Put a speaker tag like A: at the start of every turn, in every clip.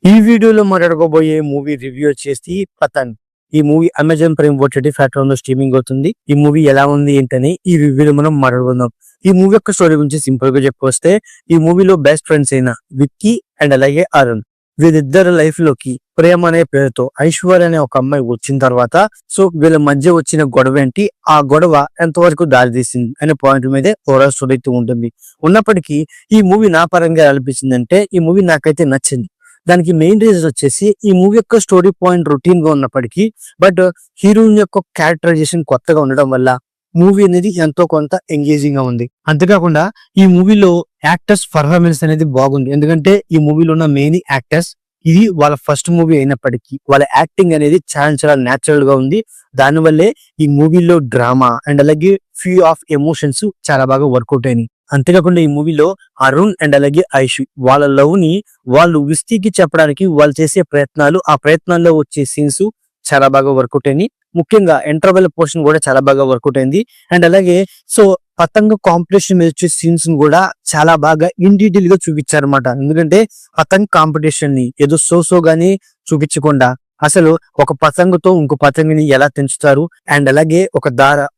A: ఈ వీడియోలో మాట్లాడుకోబోయే movie review వచ్చేసి పతంగ్. ఈ movie Amazon prime OTT platform లో స్ట్రీమింగ్ అవుతుంది. ఈ మూవీ ఎలా ఉంది ఏంటని ఈ రివ్యూలో మనం మాట్లాడుకుందాం. ఈ మూవీ యొక్క స్టోరీ గురించి సింపుల్ గా చెప్పొస్తే, ఈ మూవీలో బెస్ట్ ఫ్రెండ్స్ అయిన విక్కీ అండ్ అలాగే అరుణ్, వీరిద్దరు లైఫ్ లోకి ప్రేమ అనే పేరుతో ఐశ్వర్య అనే ఒక అమ్మాయి వచ్చిన తర్వాత, సో వీళ్ళ మధ్య వచ్చిన గొడవ ఏంటి, ఆ గొడవ ఎంతవరకు దారితీసింది అనే పాయింట్ మీదే ఓవరాల్ స్టోరీ అయితే ఉంటుంది. ఉన్నప్పటికీ ఈ మూవీ నా పరంగా అనిపించింది అంటే, ఈ మూవీ నాకైతే నచ్చింది. దానికి మెయిన్ రీజన్ వచ్చేసి, ఈ మూవీ యొక్క స్టోరీ పాయింట్ రొటీన్ గా ఉన్నప్పటికీ బట్ హీరోయిన్ యొక్క క్యారెక్టరైజేషన్ కొత్తగా ఉండడం వల్ల మూవీ అనేది ఎంతో కొంత ఎంగేజింగ్ గా ఉంది. అంతేకాకుండా ఈ మూవీలో యాక్టర్స్ పర్ఫార్మెన్స్ అనేది బాగుంది. ఎందుకంటే ఈ మూవీలో ఉన్న మెయిన్ యాక్టర్స్, ఇది వాళ్ళ ఫస్ట్ మూవీ అయినప్పటికీ వాళ్ళ యాక్టింగ్ అనేది చాలా చాలా న్యాచురల్ గా ఉంది. దానివల్లే ఈ మూవీలో డ్రామా అండ్ అలాగే ఫ్యూ ఆఫ్ ఎమోషన్స్ చాలా బాగా వర్కౌట్ అయినాయి. అంతేకాకుండా ఈ మూవీలో అరుణ్ అండ్ అలాగే ఐషు వాళ్ళ లవ్ ని వాళ్ళు విస్తీకి చెప్పడానికి వాళ్ళు చేసే ప్రయత్నాలు, ఆ ప్రయత్నాల్లో వచ్చే సీన్స్ చాలా బాగా వర్కౌట్ అయినాయి. ముఖ్యంగా ఇంటర్వెల్ పోర్షన్ కూడా చాలా బాగా వర్కౌట్ అయింది. అండ్ అలాగే సో పతంగ కాంపిటీషన్ మీద వచ్చే సీన్స్ కూడా చాలా బాగా ఇన్ డీటెయిల్ గా చూపించారన్నమాట. ఎందుకంటే పతంగ కాంపిటీషన్ ని ఏదో సోగాని చూపించకుండా, అసలు ఒక పతంగుతో ఇంకో పతంగిని ఎలా తెంచుతారు అండ్ అలాగే ఒక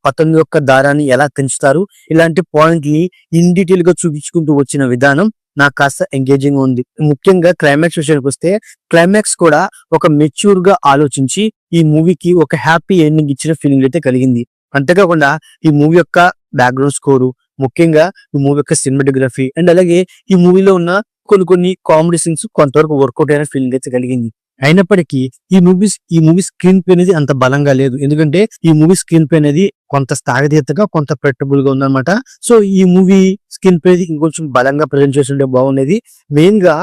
A: పతంగు యొక్క దారాన్ని ఎలా తెంచుతారు, ఇలాంటి పాయింట్ ని ఇన్ డీటెయిల్ గా చూపించుకుంటూ వచ్చిన విధానం నాకు కాస్త ఎంగేజింగ్ ఉంది. ముఖ్యంగా క్లైమాక్స్ విషయానికి వస్తే, క్లైమాక్స్ కూడా ఒక మెచ్యూర్ గా ఆలోచించి ఈ మూవీకి ఒక హ్యాపీ ఎండింగ్ ఇచ్చిన ఫీలింగ్ అయితే కలిగింది. అంతేకాకుండా ఈ మూవీ యొక్క బ్యాక్గ్రౌండ్ స్కోరు, ముఖ్యంగా ఈ మూవీ యొక్క సినిమాటోగ్రఫీ అండ్ అలాగే ఈ మూవీలో ఉన్న కొన్ని కామెడీ సీన్స్ కొంతవరకు వర్కౌట్ అయిన ఫీలింగ్ అయితే కలిగింది. అయినప్పటికీ ఈ మూవీ స్క్రీన్ ప్లే అనేది అంత బలంగా లేదు. ఎందుకంటే ఈ మూవీ స్క్రీన్ ప్లే అనేది కొంత స్థాగతీతగా, కొంత ప్రెడిక్టబుల్ గా ఉందన్నమాట. సో ఈ మూవీ స్క్రీన్ ప్లే ఇంకొంచెం బలంగా ప్రజెంట్ చేస్తుంటే బాగుండేది. మెయిన్ గా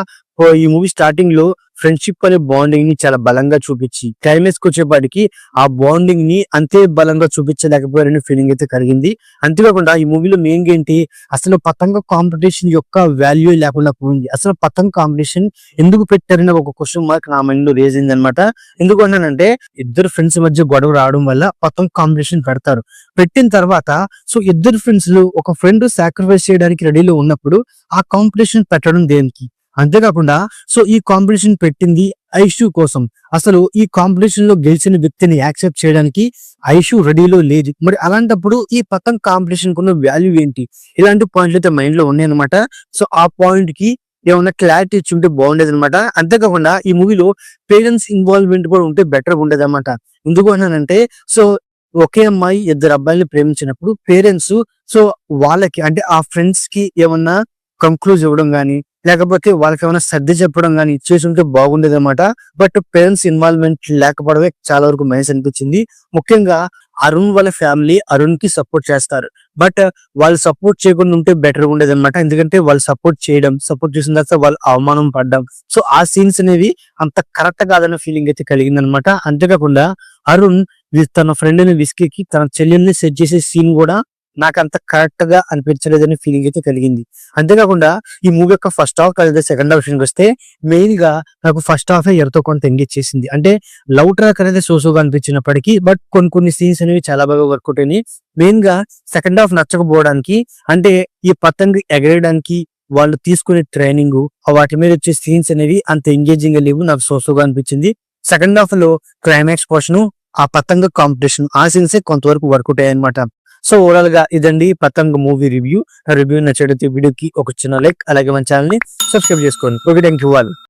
A: ఈ మూవీ స్టార్టింగ్ లో ఫ్రెండ్షిప్ అనే బాండింగ్ ని చాలా బలంగా చూపించి, క్లైమాక్స్ కి వచ్చేపాటికి ఆ బాండింగ్ ని అంతే బలంగా చూపించలేకపోయారనే ఫీలింగ్ అయితే కలిగింది. అంతేకాకుండా ఈ మూవీలో మెయిన్ ఏంటి, అసలు పతంగ కాంపిటీషన్ యొక్క వాల్యూ లేకుండా పోయింది. అసలు పతంగ కాంపిటీషన్ ఎందుకు పెట్టారని ఒక క్వశ్చన్ మార్క్ నా మైండ్ లో రేజ్ అయింది అనమాట. ఎందుకు అన్నానంటే, ఇద్దరు ఫ్రెండ్స్ మధ్య గొడవ రావడం వల్ల పతంగ కాంపిటీషన్ పెడతారు. పెట్టిన తర్వాత సో ఇద్దరు ఫ్రెండ్స్ ఒక ఫ్రెండ్ సాక్రిఫైస్ చేయడానికి రెడీలో ఉన్నప్పుడు ఆ కాంపిటీషన్ పెట్టడం దేనికి? అంతేకాకుండా సో ఈ కాంపిటీషన్ పెట్టింది ఐషు కోసం. అసలు ఈ కాంపిటీషన్ లో గెలిచిన వ్యక్తిని యాక్సెప్ట్ చేయడానికి ఐషు రెడీలో లేదు. మరి అలాంటప్పుడు ఈ పతంగ్ కాంపిటీషన్ కున్న వాల్యూ ఏంటి? ఇలాంటి పాయింట్లు అయితే మైండ్ లో ఉన్నాయి అనమాట. సో ఆ పాయింట్ కి ఏమన్నా క్లారిటీ ఇచ్చి ఉంటే బాగుండేది అనమాట. అంతేకాకుండా ఈ మూవీలో పేరెంట్స్ ఇన్వాల్వ్మెంట్ కూడా ఉంటే బెటర్ ఉండేది అనమాట. ఎందుకు అన్నానంటే, సో ఒకే అమ్మాయి ఇద్దరు అబ్బాయిని ప్రేమించినప్పుడు పేరెంట్స్ సో వాళ్ళకి అంటే ఆ ఫ్రెండ్స్ కి ఏమన్నా కంక్లూజ్ ఇవ్వడం గానీ, లేకపోతే వాళ్ళకి ఏమైనా సర్ది చెప్పడం కానీ ఇచ్చేసి ఉంటే బాగుండేది అనమాట. బట్ పేరెంట్స్ ఇన్వాల్వ్మెంట్ లేకపోవడమే చాలా వరకు మైనస్ అనిపించింది. ముఖ్యంగా అరుణ్ వాళ్ళ ఫ్యామిలీ అరుణ్ కి సపోర్ట్ చేస్తారు, బట్ వాళ్ళు సపోర్ట్ చేయకుండా ఉంటే బెటర్ ఉండేది అనమాట. ఎందుకంటే వాళ్ళు సపోర్ట్ చేసిన తర్వాత వాళ్ళు అవమానం పడ్డం, సో ఆ సీన్స్ అనేవి అంత కరెక్ట్ కాదన్న ఫీలింగ్ అయితే కలిగింది అనమాట. అంతేకాకుండా అరుణ్ తన ఫ్రెండ్ ని విస్కీకి తన చెల్లెల్ని సెట్ చేసే సీన్ కూడా నాకు అంత కరెక్ట్ గా అనిపించలేదని ఫీలింగ్ అయితే కలిగింది. అంతేకాకుండా ఈ మూవీ యొక్క ఫస్ట్ హాఫ్ లేదా సెకండ్ హాఫ్ విషయానికి వస్తే, మెయిన్ గా నాకు ఫస్ట్ హాఫ్ ఎవరితో కొంత ఎంగేజ్ చేసింది. అంటే లవ్ ట్రాక్ అనేది సోగా అనిపించినప్పటికీ బట్ కొన్ని సీన్స్ అనేవి చాలా బాగా వర్కౌట్ అయినాయి. మెయిన్ గా సెకండ్ హాఫ్ నచ్చకపోవడానికి అంటే, ఈ పతంగ్ ఎగరేయడానికి వాళ్ళు తీసుకునే ట్రైనింగ్, వాటి మీద వచ్చే సీన్స్ అనేవి అంత ఎంగేజింగ్ గా లేవు, నాకు సోగా అనిపించింది. సెకండ్ హాఫ్ లో క్లైమాక్స్ పోర్షన్, ఆ పతంగ కాంపిటీషన్, ఆ సీన్సే కొంతవరకు వర్కౌట్ అయ్యాయి అనమాట. సో ఓవరాల్ గా ఇదండి పతంగ్ మూవీ రివ్యూ. నచ్చితే వీడియోకి ఒక చిన్న లైక్, అలాగే మన ఛానల్ ని సబ్స్క్రైబ్ చేసుకోండి. Okay, thank you all.